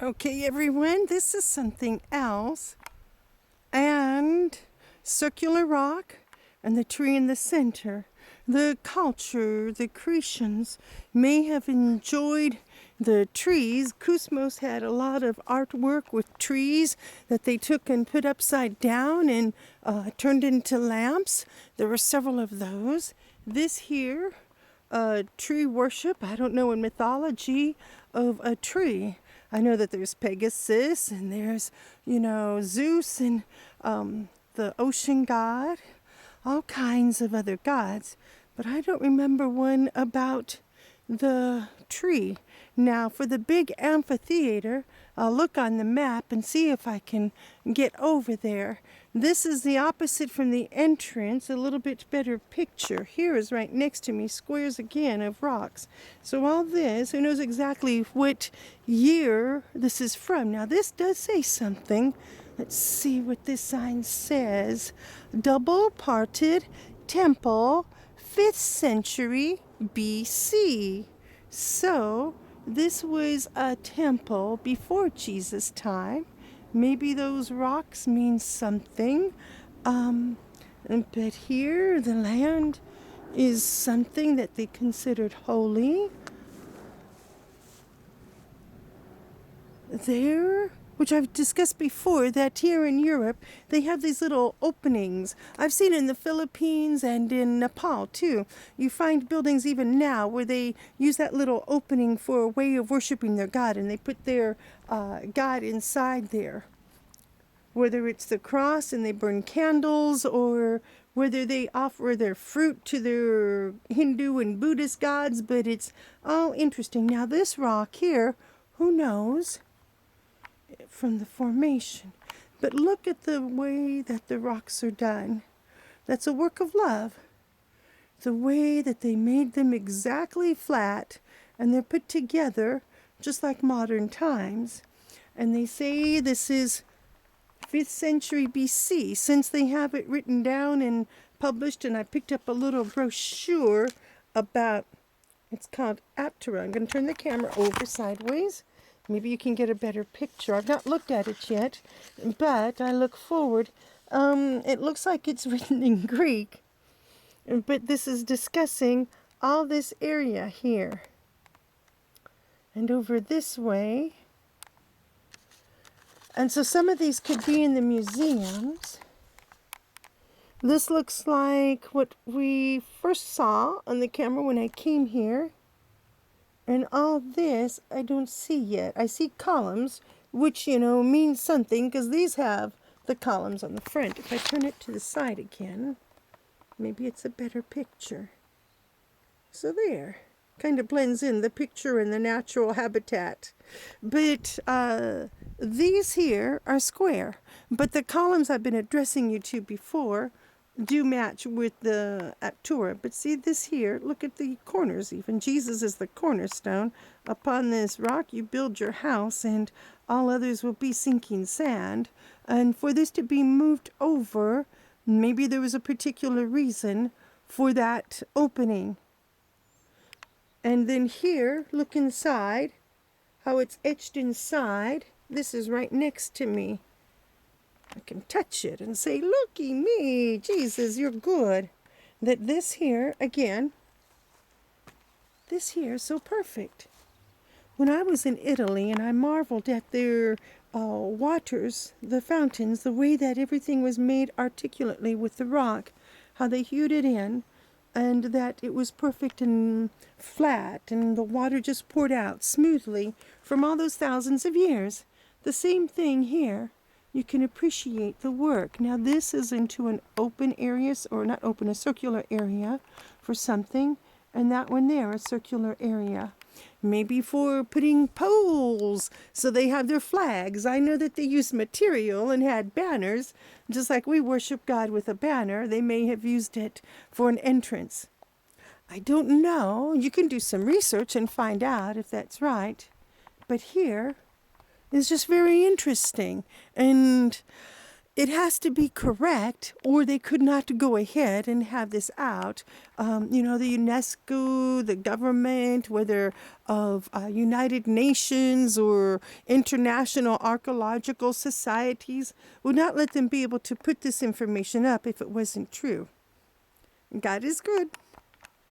Okay, everyone, this is something else. And circular rock and the tree in the center. The culture, the Cretians may have enjoyed the trees. Kuzmos had a lot of artwork with trees that they took and put upside down and turned into lamps. There were several of those. This here, tree worship, I don't know, in mythology of a tree. I know that there's Pegasus and there's, Zeus and the ocean god, all kinds of other gods, but I don't remember one about the tree. Now, for the big amphitheater, I'll look on the map and see if I can get over there. This is the opposite from the entrance, a little bit better picture. Here is right next to me, squares again of rocks. So all this, who knows exactly what year this is from. Now, this does say something. Let's see what this sign says. Double parted temple, 5th century BC. So this was a temple before Jesus' time. Maybe those rocks mean something. But here the land is something that they considered holy. There, which I've discussed before, that here in Europe they have these little openings. I've seen in the Philippines and in Nepal too. You find buildings even now where they use that little opening for a way of worshiping their God, and they put their God inside there. Whether it's the cross and they burn candles, or whether they offer their fruit to their Hindu and Buddhist gods, but it's all interesting. Now this rock here, who knows from the formation, but look at the way that the rocks are done. That's a work of love. The way that they made them exactly flat, and they're put together just like modern times. And they say this is 5th century BC, since they have it written down and published, and I picked up a little brochure about, it's called Aptera. I'm going to turn the camera over sideways. Maybe you can get a better picture. I've not looked at it yet, but I look forward. It looks like it's written in Greek, but this is discussing all this area here. And over this way. And so some of these could be in the museums. This looks like what we first saw on the camera when I came here. And all this I don't see yet. I see columns, which, means something, because these have the columns on the front. If I turn it to the side again, maybe it's a better picture. So there. Kind of blends in the picture and the natural habitat. But these here are square. But the columns I've been addressing you to before do match with the Aptura. But see this here, look at the corners even. Jesus is the cornerstone. Upon this rock you build your house, and all others will be sinking sand. And for this to be moved over, maybe there was a particular reason for that opening. And then here, look inside, how it's etched inside. This is right next to me. I can touch it and say, looky me, Jesus, you're good. That this here, again, this here is so perfect. When I was in Italy and I marveled at their waters, the fountains, the way that everything was made articulately with the rock, how they hewed it in, and that it was perfect and flat, and the water just poured out smoothly from all those thousands of years. The same thing here. You can appreciate the work. Now this is into an open area, or not open, a circular area for something, and that one there, a circular area. Maybe for putting poles, so they have their flags. I know that they used material and had banners, just like we worship God with a banner. They may have used it for an entrance. I don't know. You can do some research and find out if that's right. But here is just very interesting. And it has to be correct, or they could not go ahead and have this out. The UNESCO, the government, whether of United Nations or international archaeological societies, would not let them be able to put this information up if it wasn't true. God is good.